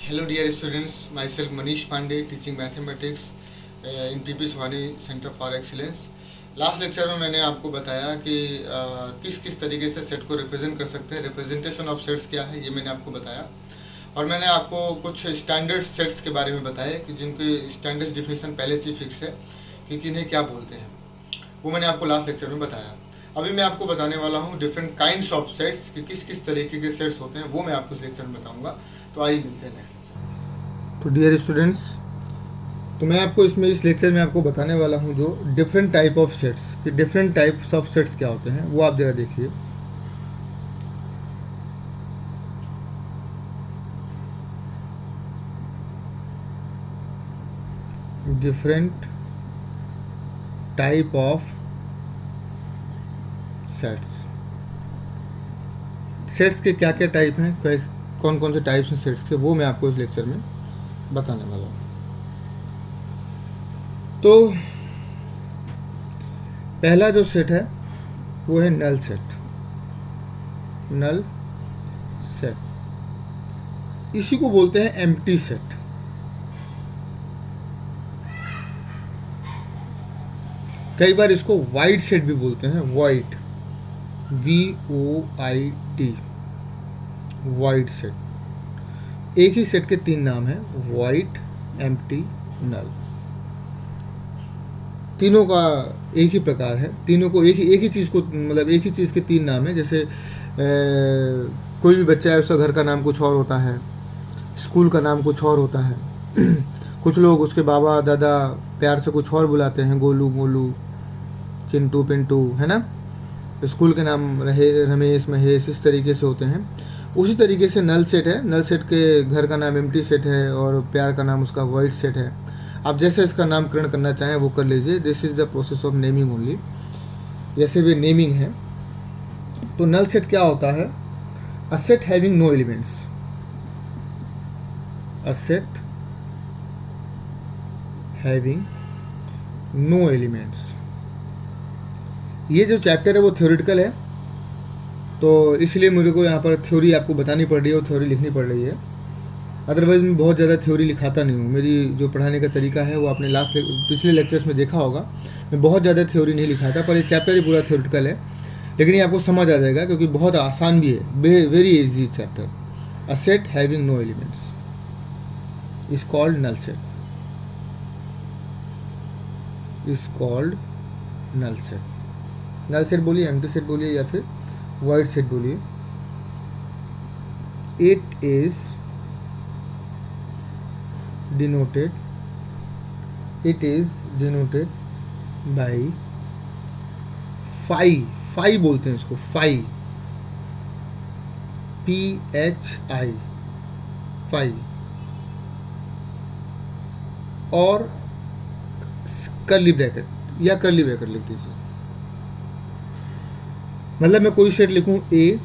Hello dear students, myself Manish Pandey teaching mathematics in PP Swani Center for Excellence. Last lecture में मैंने आपको बताया कि किस किस तरीके से सेट को रिप्रेजेंट कर सकते हैं, रिप्रेजेंटेशन ऑफ सेट्स क्या है ये मैंने आपको बताया। और मैंने आपको कुछ स्टैंडर्ड सेट्स के बारे में बताया कि जिनके स्टैंडर्ड डिफिनीशन पहले से फिक्स है कि किन्हें क्या बोलते हैं, वो मैंने आपको लास्ट लेक्चर में बताया। अभी मैं आपको बताने वाला हूँ डिफरेंट काइंड्स ऑफ सेट्स कि किस किस तरीके के सेट्स होते हैं, वो मैं आपको इस लेक्चर में बताऊँगा। तो आइए मिलते हैं नेक्स्ट। तो डियर स्टूडेंट्स, तो मैं आपको इस लेक्चर में आपको बताने वाला हूँ जो डिफरेंट टाइप ऑफ सेट्स कि डिफरेंट टाइप्स ऑफ सेट्स क्या होते हैं वो आप जरा देखिए। डिफरेंट टाइप ऑफ सेट्स के क्या क्या टाइप हैं, कौन कौन से टाइप्स हैं सेट्स के, वो मैं आपको इस लेक्चर में बताने वाला हूँ। तो पहला जो सेट है वो है नल सेट। नल सेट इसी को बोलते हैं एम्प्टी सेट। कई बार इसको वाइड सेट भी बोलते हैं, वाइड, VOID, वाइड सेट। एक ही सेट के तीन नाम हैं, वाइड, एम्प्टी, नल। तीनों का एक ही प्रकार है, तीनों को एक ही चीज़ को, मतलब एक ही चीज़ के तीन नाम है। जैसे कोई भी बच्चा है उसका घर का नाम कुछ और होता है, स्कूल का नाम कुछ और होता है। कुछ लोग उसके बाबा दादा प्यार से कुछ और बुलाते हैं, गोलू मोलू, चिंटू पिंटू, है ना। स्कूल के नाम रमेश महेश इस तरीके से होते हैं। उसी तरीके से नल सेट है। नल सेट के घर का नाम एम्प्टी सेट है और प्यार का नाम उसका वाइड सेट है। आप जैसे इसका नामकरण करना चाहें वो कर लीजिए। This is the process of naming only, जैसे भी नेमिंग है। तो नल सेट क्या होता है? A set having no elements. A set having no elements. ये जो चैप्टर है वो थ्योरेटिकल है, तो इसलिए मुझे को यहाँ पर थ्योरी आपको बतानी पड़ रही है और थ्योरी लिखनी पड़ रही है। अदरवाइज़ मैं बहुत ज़्यादा थ्योरी लिखाता नहीं हूँ। मेरी जो पढ़ाने का तरीका है वो आपने पिछले लेक्चर्स में देखा होगा, मैं बहुत ज़्यादा थ्योरी नहीं लिखाता, पर ये चैप्टर ही पूरा थ्योरेटिकल है। लेकिन ये आपको समझ आ जाएगा क्योंकि बहुत आसान भी है, very easy chapter. A set having no elements is called null set, is called null set. Null set बोलिए, एम्प्टी सेट बोलिए या फिर वाइड सेट बोलिए। It is denoted by phi बोलते हैं इसको, फाई, PHI, फाई, और कर्ली ब्रैकेट या कर्ली ब्रैकेट लिख दीजिए। मतलब मैं कोई सेट लिखूं A,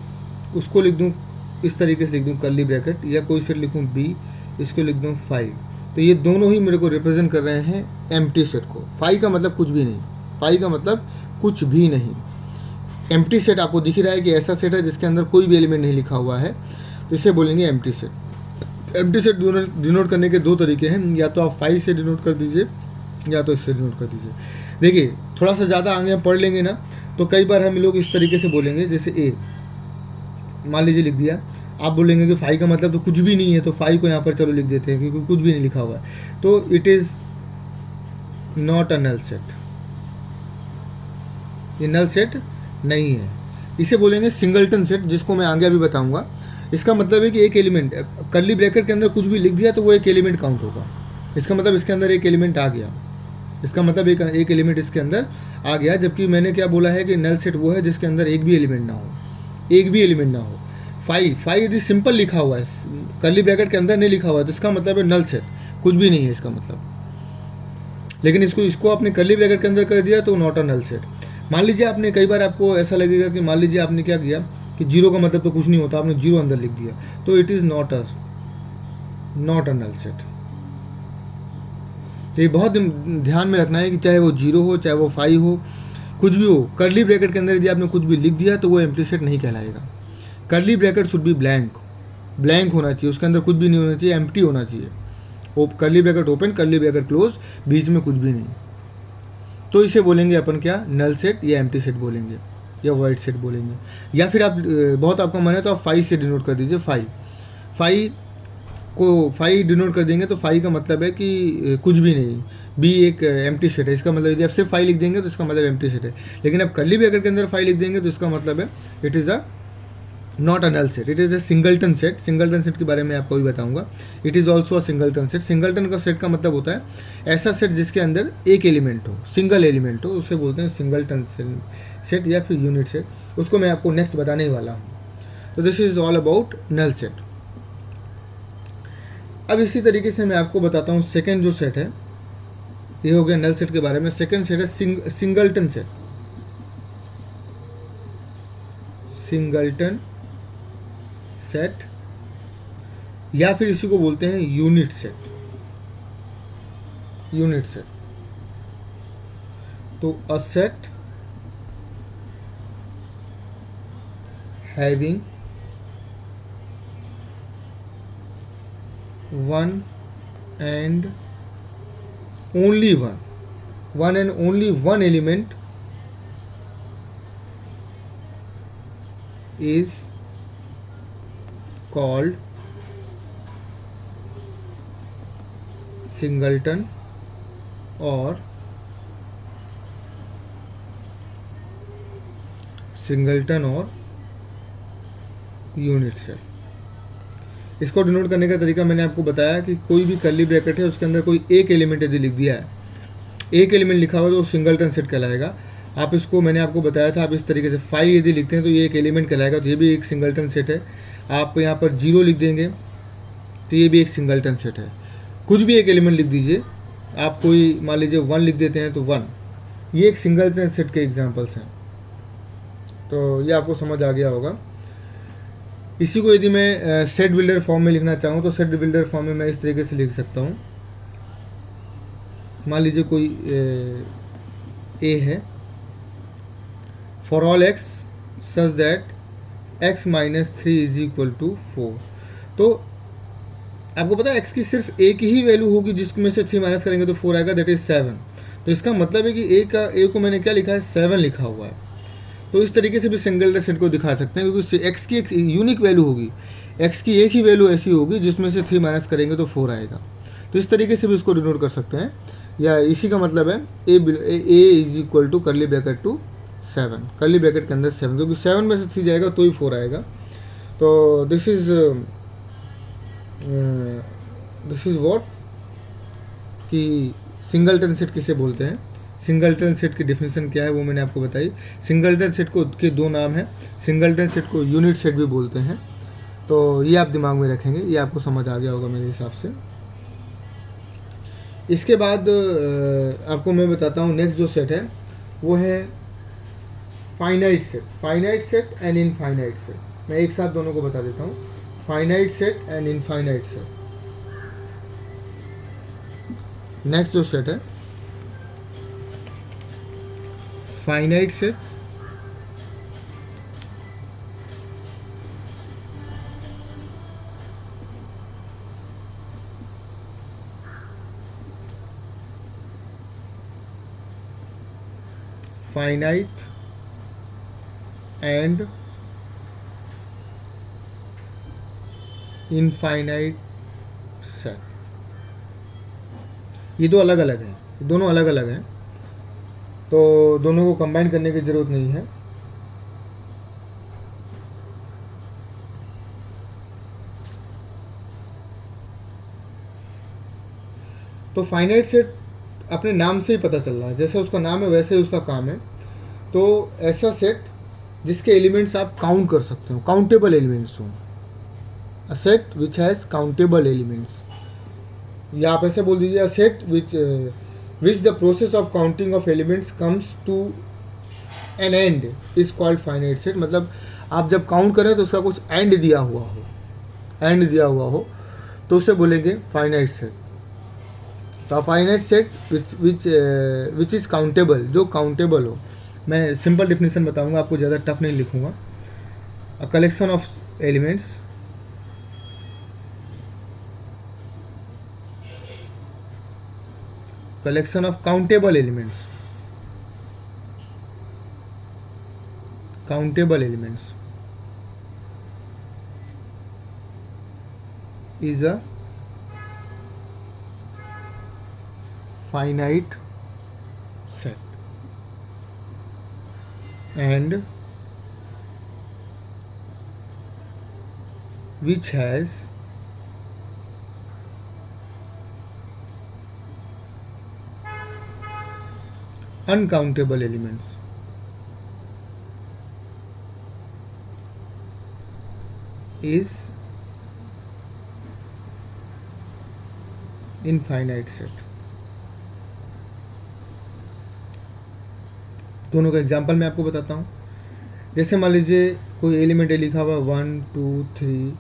उसको लिख दूं इस तरीके से, लिख दूं कर्ली ब्रैकेट, या कोई सेट लिखूं B, इसको लिख दूं फाई। तो ये दोनों ही मेरे को रिप्रेजेंट कर रहे हैं एम्प्टी सेट को। फाई का मतलब कुछ भी नहीं, फाई का मतलब कुछ भी नहीं। एम्प्टी सेट आपको दिख ही रहा है कि ऐसा सेट है जिसके अंदर कोई भी एलिमेंट नहीं लिखा हुआ है, तो इसे बोलेंगे empty set. Empty set denote करने के दो तरीके हैं, या तो आप फाई से डिनोट कर दीजिए या तो इससे डिनोट कर दीजिए। देखिए थोड़ा सा ज़्यादा आगे हम पढ़ लेंगे ना, तो कई बार हम लोग इस तरीके से बोलेंगे, जैसे ए मान लीजिए लिख दिया, आप बोलेंगे कि फाई का मतलब तो कुछ भी नहीं है, तो फाई को यहाँ पर चलो लिख देते हैं क्योंकि कुछ भी नहीं लिखा हुआ है, तो it is not a null set. ये नल सेट नहीं है। इसे बोलेंगे सिंगलटन सेट, जिसको मैं आगे अभी बताऊंगा। इसका मतलब है कि एक एलिमेंट, कर्ली ब्रैकेट के अंदर कुछ भी लिख दिया तो वो एक एलिमेंट काउंट होगा। इसका मतलब इसके अंदर एक एलिमेंट आ गया, इसका मतलब एक एलिमेंट इसके अंदर आ गया। जबकि मैंने क्या बोला है कि नल सेट वो है जिसके अंदर एक भी एलिमेंट ना हो, एक भी एलिमेंट ना हो। फाई यदि सिंपल लिखा हुआ है, कर्ली ब्रैकेट के अंदर नहीं लिखा हुआ है, तो इसका मतलब है नल सेट, कुछ भी नहीं है इसका मतलब। लेकिन इसको आपने कर्ली ब्रैकेट के अंदर कर दिया तो नॉट अ नल सेट। मान लीजिए आपने, कई बार आपको ऐसा लगेगा कि मान लीजिए आपने क्या किया कि जीरो का मतलब तो कुछ नहीं होता, आपने जीरो अंदर लिख दिया, तो it is not a null set. तो ये बहुत ध्यान में रखना है कि चाहे वो जीरो हो, चाहे वो फाइव हो, कुछ भी हो, कर्ली ब्रैकेट के अंदर यदि आपने कुछ भी लिख दिया तो वो एम्प्टी सेट नहीं कहलाएगा। Curly bracket should be blank, blank होना चाहिए, उसके अंदर कुछ भी नहीं होना चाहिए, एम्प्टी होना चाहिए। Curly bracket open, curly bracket close, बीच में कुछ भी नहीं। तो इसे बोलेंगे अपन क्या, नल सेट या एम्प्टी सेट बोलेंगे या वाइड सेट बोलेंगे। या फिर आप बहुत आपका मन है तो आप 5 से डिनोट कर दीजिए। 5 को 5 डिनोट कर देंगे तो 5 का मतलब है कि कुछ भी नहीं, बी एक एम्प्टी सेट है, इसका मतलब यदि आप सिर्फ 5 लिख देंगे तो इसका मतलब एम्प्टी सेट है। लेकिन आप कर्ली ब्रैकेट के अंदर 5 लिख देंगे तो इसका मतलब है it is a not a null set, it is a singleton set. Singleton set के बारे में आपको भी बताऊंगा। It is also a singleton set. Singleton का सेट का मतलब होता है ऐसा सेट जिसके अंदर एक एलिमेंट हो, सिंगल एलिमेंट हो, उसे बोलते हैं सिंगलटन सेट या फिर यूनिट सेट। उसको मैं आपको नेक्स्ट बताने ही वाला हूँ। तो this is all about null set. अब इसी तरीके से मैं आपको बताता हूँ सेकेंड जो सेट है, ये हो गया नल सेट के बारे में। सेकेंड सेट है सिंगलटन सेट। सिंगलटन सेट या फिर इसी को बोलते हैं यूनिट सेट। यूनिट सेट तो अ set having one and only one element is called singleton or unit set. इसको डिनोट करने का तरीका मैंने आपको बताया कि कोई भी कर्ली ब्रैकेट है उसके अंदर कोई एक एलिमेंट यदि लिख दिया है, एक एलिमेंट लिखा हुआ तो सिंगलटन सेट कहलाएगा। आप इसको मैंने आपको बताया था, आप इस तरीके से 5 यदि लिखते हैं तो ये एक एलिमेंट कहलाएगा, तो ये भी एक सिंगलटन सेट है। आप यहाँ पर 0 लिख देंगे तो ये भी एक सिंगलटन सेट है। कुछ भी एक एलिमेंट लिख दीजिए, आप कोई मान लीजिए 1 लिख देते हैं तो 1, ये एक सिंगलटन सेट के एग्जाम्पल्स हैं। तो ये आपको समझ आ गया होगा। इसी को यदि मैं सेट बिल्डर फॉर्म में लिखना चाहूँ तो सेट बिल्डर फॉर्म में मैं इस तरीके से लिख सकता हूँ। मान लीजिए कोई ए है, for all x such that x - 3 = 4। तो आपको पता है एक्स की सिर्फ एक ही वैल्यू होगी जिसमें से 3 माइनस करेंगे तो 4 आएगा, दैट इज 7। तो इसका मतलब है कि ए को मैंने क्या लिखा है, 7 लिखा हुआ है। तो इस तरीके से भी सिंगलटन सेट को दिखा सकते हैं, क्योंकि एक्स की एक यूनिक वैल्यू होगी, एक्स की एक ही वैल्यू ऐसी होगी जिसमें से 3 माइनस करेंगे तो 4 आएगा। तो इस तरीके से भी इसको डिनोट कर सकते हैं। या इसी का मतलब है A = curly bracket two 7, curly bracket के अंदर 7, क्योंकि 7 में से 3 जाएगा तो ही 4 आएगा। तो दिस इज व्हाट कि सिंगलटन सेट किसे बोलते हैं। सिंगलटन सेट की डेफिनेशन क्या है वो मैंने आपको बताई। सिंगलटन सेट के 2 नाम हैं, सिंगलटन सेट को यूनिट सेट भी बोलते हैं। तो ये आप दिमाग में रखेंगे, ये आपको समझ आ गया होगा मेरे हिसाब से। इसके बाद आपको मैं बताता हूँ नेक्स्ट जो सेट है वो है finite set. Finite set and infinite set, मैं एक साथ दोनों को बता देता हूँ। Finite set and infinite set. Next जो सेट है finite set finite and infinite set. ये दो अलग अलग हैं, दोनों अलग अलग हैं, तो दोनों को कंबाइन करने की ज़रूरत नहीं है। तो फाइनाइट सेट अपने नाम से ही पता चल रहा है, जैसे उसका नाम है वैसे ही उसका काम है। तो ऐसा सेट जिसके एलिमेंट्स आप काउंट कर सकते हो, काउंटेबल एलिमेंट्स हों, a set which has countable elements. या आप ऐसे बोल दीजिए a set which the process of counting of elements comes to an end is called finite set. मतलब आप जब काउंट करें तो उसका कुछ एंड दिया हुआ हो, तो उसे बोलेंगे फाइनाइट सेट। तो finite set which is countable, जो काउंटेबल हो। मैं सिंपल डेफिनेशन बताऊंगा, आपको ज़्यादा टफ नहीं लिखूंगा। A collection of elements collection of countable elements. Countable elements is a finite set, and which has uncountable elements. Is infinite set. दोनों का एग्जांपल मैं आपको बताता हूँ. जैसे मान लीजिए कोई एलिमेंट है, लिखा हुआ 1 2 3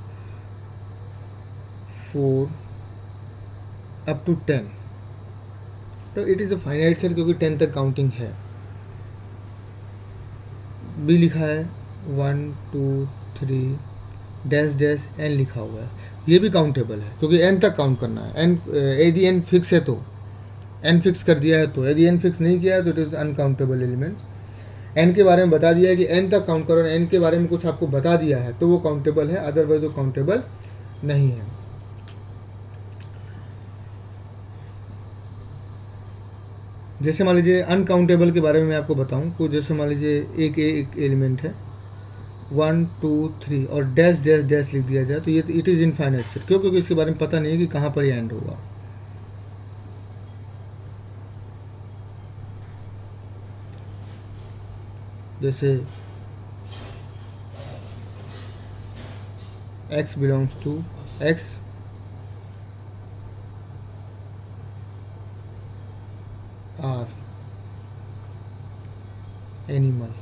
4 अप टू 10, तो it is a finite set क्योंकि 10 तक काउंटिंग है. बी लिखा है 1 2 3 डैश डैश एन लिखा हुआ है, ये भी काउंटेबल है क्योंकि एन तक काउंट करना है. एन यदि एन फिक्स है तो एन फिक्स कर दिया है, तो यदि एन फिक्स नहीं किया है तो it is uncountable elements. N के बारे में बता दिया है कि एन तक काउंट करो, एन के बारे में कुछ आपको बता दिया है तो वो काउंटेबल है, अदरवाइज वो काउंटेबल नहीं है. जैसे मान लीजिए अनकाउंटेबल के बारे में मैं आपको बताऊं, तो जैसे मान लीजिए एक एलिमेंट है 1 2 3 और डैश डैश डैश लिख दिया जाए, तो ये इट इज़ इनफाइनाइट सेट. क्यों? क्योंकि इसके बारे में पता नहीं है कि कहाँ पर ये एंड होगा. जैसे x belongs to x are animal.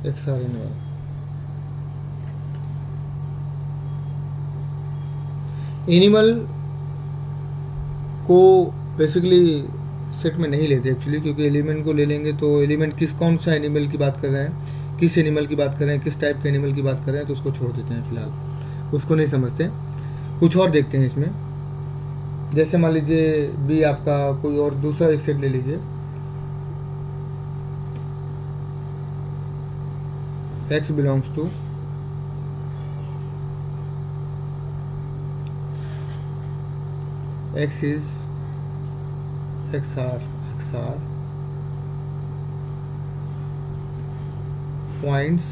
X are animal. Animal को बेसिकली सेट में नहीं लेते एक्चुअली, क्योंकि एलिमेंट को ले लेंगे तो एलिमेंट कौन सा एनिमल की बात कर रहे हैं, किस एनिमल की बात कर रहे हैं, किस टाइप के एनिमल की बात कर रहे हैं, तो उसको छोड़ देते हैं फिलहाल, उसको नहीं समझते. कुछ और देखते हैं इसमें. जैसे मान लीजिए भी आपका कोई और दूसरा एक सेट ले लीजिए, x belongs to x is xr points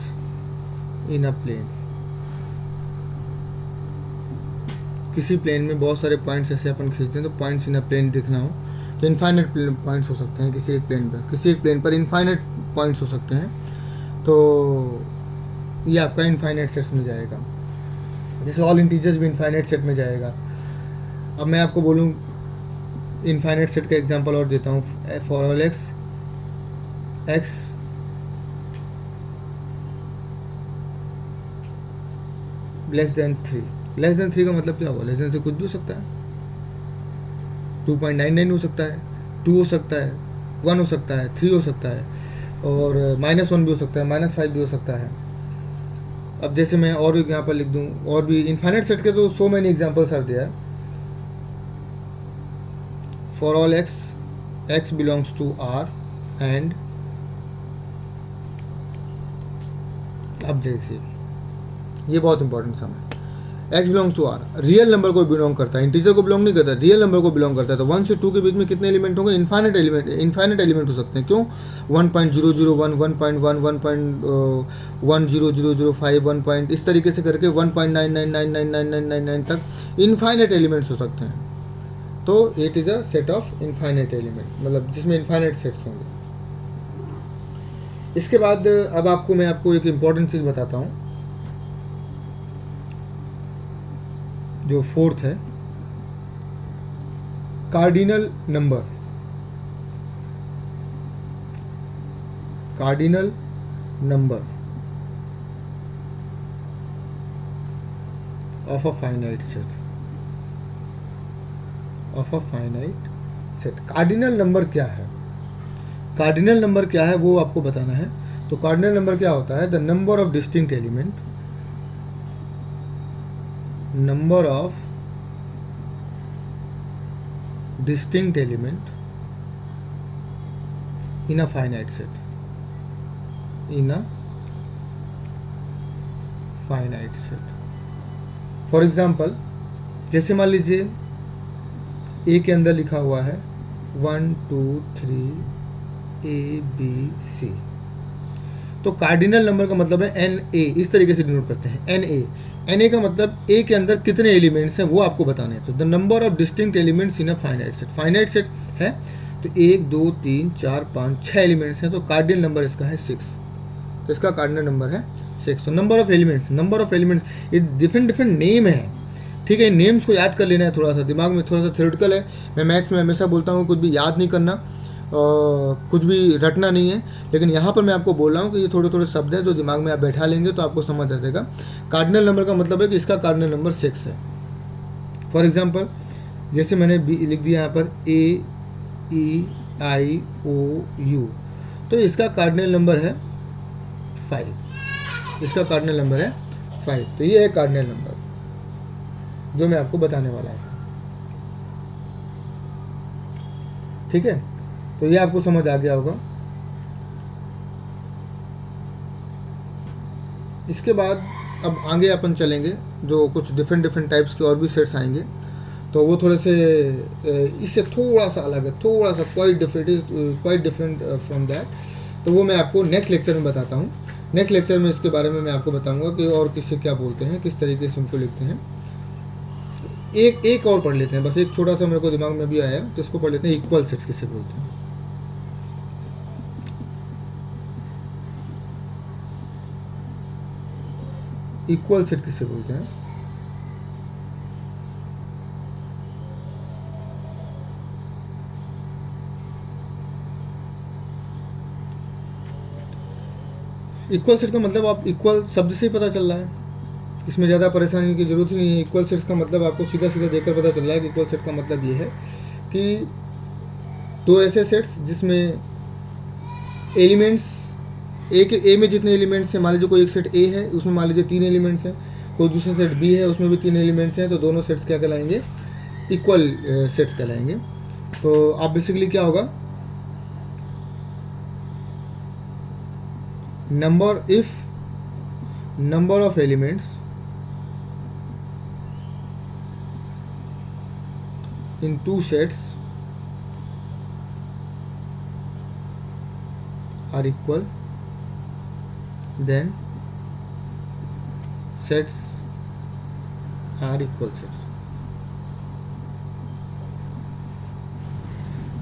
in a plane. किसी प्लेन में बहुत सारे पॉइंट्स ऐसे अपन खींचते हैं, तो पॉइंट्स इन अ प्लेन दिखना हो तो इनफाइनाइट पॉइंट्स हो सकते हैं किसी एक प्लेन पर इनफाइनाइट पॉइंट्स हो सकते हैं. तो ये आपका इनफाइनाइट सेट्स में जाएगा. जैसे ऑल इंटीजर्स भी इनफाइनाइट सेट में जाएगा. अब मैं आपको बोलूँ इनफाइनाइट सेट का एग्जांपल और देता हूँ. For all x less than 3. Less than 3 का मतलब क्या हुआ? लेस देन 3 कुछ भी हो सकता है. 2.99 हो सकता है, 2 हो सकता है, 1 हो सकता है, 3 हो सकता है, और -1 भी हो सकता है, -5 भी हो सकता है. अब जैसे मैं और भी यहाँ पर लिख दूँ, और भी इनफाइनाइट सेट के तो so many examples are there. For all x belongs to r and अब देखिए ये बहुत इंपॉर्टेंट सम है. x belongs to r real number को बिलोंग करता है, इंटीजर को बिलोंग नहीं करता, रियल नंबर को बिलोंग करता है. तो 1 से 2 के बीच में कितने एलिमेंट होंगे? इनफाइनाइट एलिमेंट हो सकते हैं. क्यों? 1.001 1.1 1.100005 1 इस तरीके से करके 1.99999999 तक इनफाइनाइट एलिमेंट्स हो सकते हैं. तो it is a set of infinite element, मतलब जिसमें इनफाइनाइट सेट्स होंगे. इसके बाद अब मैं आपको एक इम्पॉर्टेंट चीज़ बताता हूँ, जो फोर्थ है, cardinal number. Cardinal number of a finite set. Cardinal number क्या है? कार्डिनल नंबर क्या है वो आपको बताना है. तो कार्डिनल नंबर क्या होता है? The number of distinct element number of distinct element in a finite set, in a finite set. For example, जैसे मान लीजिए ए के अंदर लिखा हुआ है 1 2 3 ABC, तो कार्डिनल नंबर का मतलब है NA, इस तरीके से डिनोट करते हैं NA का मतलब ए के अंदर कितने एलिमेंट्स हैं वो आपको बताने हैं. तो the number of distinct elements in a finite set है, तो 1 2 3 4 5 6 एलिमेंट्स हैं, तो कार्डिनल नंबर इसका है 6. तो इसका कार्डिनल नंबर है 6. तो नंबर ऑफ एलिमेंट्स ये डिफरेंट नेम है, ठीक है. नेम्स को याद कर लेना है, थोड़ा सा दिमाग में थोड़ा सा थ्योरेटिकल है. मैं मैथ्स में हमेशा बोलता हूँ कुछ भी याद नहीं करना, कुछ भी रटना नहीं है, लेकिन यहाँ पर मैं आपको बोल रहा हूँ कि ये थोड़े थोड़े शब्द हैं जो दिमाग में आप बैठा लेंगे तो आपको समझ आ जाएगा. कार्डिनल नंबर का मतलब है कि इसका कार्डिनल नंबर 6 है. फॉर एग्जांपल, जैसे मैंने लिख दिया यहाँ पर AEIOU, तो इसका कार्डिनल नंबर है 5. इसका कार्डिनल नंबर है 5. तो ये है कार्डिनल नंबर जो मैं आपको बताने वाला है, ठीक है. तो ये आपको समझ आ गया होगा. इसके बाद अब आगे अपन चलेंगे, जो कुछ डिफरेंट टाइप्स के और भी सेट्स आएंगे, तो वो थोड़े से इससे थोड़ा सा अलग है, थोड़ा सा क्वाइट डिफरेंट फ्रॉम दैट. तो वो मैं आपको नेक्स्ट लेक्चर में बताता हूँ. नेक्स्ट लेक्चर में इसके बारे में मैं आपको बताऊंगा कि और किससे क्या बोलते हैं, किस तरीके से उनको लिखते हैं. एक और पढ़ लेते हैं, बस एक छोटा सा मेरे को दिमाग में भी आया, तो इसको पढ़ लेते हैं. इक्वल सेट्स किसे बोलते हैं? इक्वल सेट किसे बोलते हैं? इक्वल सेट का मतलब आप इक्वल शब्द से ही पता चल रहा है, इसमें ज़्यादा परेशानी की जरूरत ही नहीं है. इक्वल सेट्स का मतलब आपको सीधा देखकर पता चल रहा है कि इक्वल सेट का मतलब ये है कि दो ऐसे सेट्स जिसमें एलिमेंट्स ए में जितने एलिमेंट्स हैं, मान लीजिए कोई एक सेट ए है, उसमें मान लीजिए 3 एलिमेंट्स हैं, कोई दूसरा सेट बी है, उसमें भी 3 एलिमेंट्स हैं, तो दोनों सेट्स क्या कहलाएंगे? इक्वल सेट्स कहलाएंगे. तो आप बेसिकली क्या होगा, number of elements in two sets are equal, then sets are equal sets.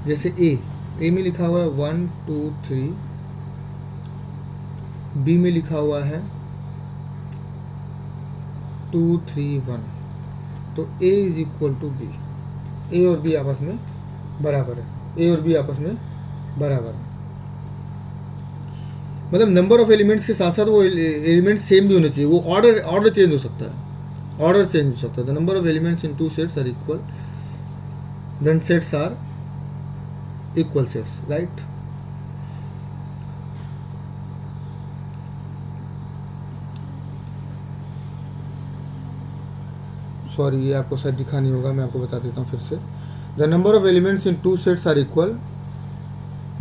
जैसे ए में लिखा हुआ है 1 2 3, बी में लिखा हुआ है 2 3 1, तो ए इज इक्वल टू बी. ए और बी आपस में बराबर है, मतलब नंबर ऑफ एलिमेंट्स के साथ साथ वो एलिमेंट्स सेम भी होने चाहिए. वो ऑर्डर चेंज हो सकता है. The number of elements in two sets are equal, then sets are equal sets, right. Sorry, ये आपको शायद दिखा नहीं होगा, मैं आपको बता देता हूँ फिर से. The number of elements in two sets are equal,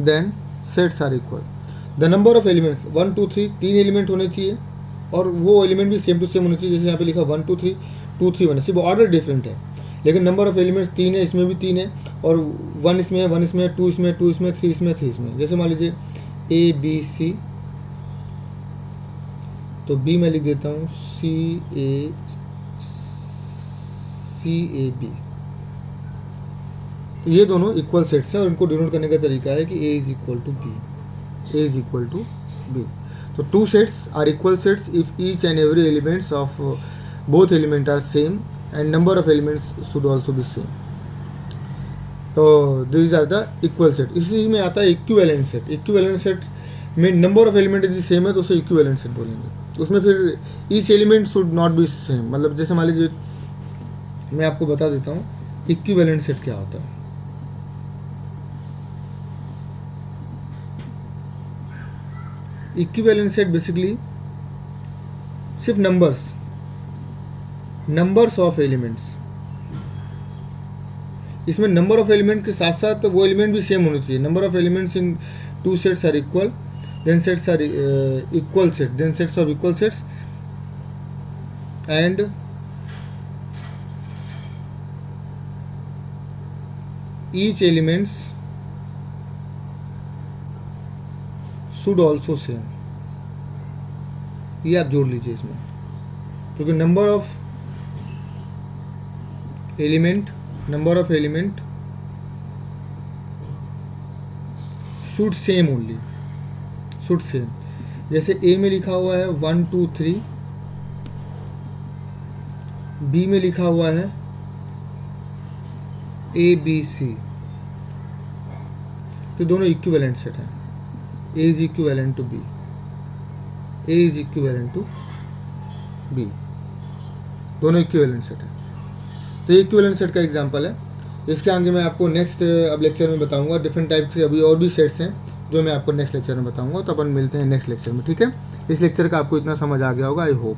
then sets are equal. The number of elements 1 2 3, 3 element होने चाहिए और वो एलिमेंट भी सेम टू सेम होने चाहिए. जैसे यहाँ पे लिखा 1 2 3 2 3 1, सिर्फ ऑर्डर डिफरेंट है, लेकिन नंबर ऑफ एलिमेंट्स 3 है, इसमें भी 3 है, और 1 इसमें है, 1 इसमें है, 2 इसमें, 2 इसमें, 3 इसमें, 3 इसमें. जैसे मान लीजिए ABC, तो B मैं लिख देता हूँ CAB. तो ये दोनों इक्वल सेट्स हैं और इनको डिनोट करने का तरीका है कि A is equal to B. तो two sets are equal sets if each and every elements of both element are same and number of elements should also be same. तो this are the equal set. इसी में आता है equivalent set में number of element यदि same है तो उसे इक्विवेलेंट सेट बोलेंगे. उसमें फिर each element should not be same, मतलब जैसे मान लीजिए मैं आपको बता देता हूँ इक्विवेलेंट सेट क्या होता है. इक्विवेलेंट सेट बेसिकली सिर्फ नंबर्स ऑफ एलिमेंट्स, इसमें नंबर ऑफ एलिमेंट के साथ साथ वो एलिमेंट भी सेम होने चाहिए. Number of elements in two sets are equal, then sets are equal set, then sets of equal sets, and each elements should also same. ये आप जोड़ लीजिए इसमें, क्योंकि number of element should same only, should same. जैसे A में लिखा हुआ है 1 2 3, बी में लिखा हुआ है ABC, तो दोनों इक्विवेलेंट सेट हैं. A is equivalent to B, A is equivalent to B, दोनों इक्विवेलेंट सेट हैं. तो ये इक्विवेलेंट सेट का एग्जांपल है. इसके आगे मैं आपको नेक्स्ट अब लेक्चर में बताऊंगा. डिफरेंट टाइप के अभी और भी सेट्स हैं जो मैं आपको नेक्स्ट लेक्चर में बताऊंगा. तो अपन मिलते हैं नेक्स्ट लेक्चर में, ठीक है. इस लेक्चर का आपको इतना समझ आ गया होगा, आई होप.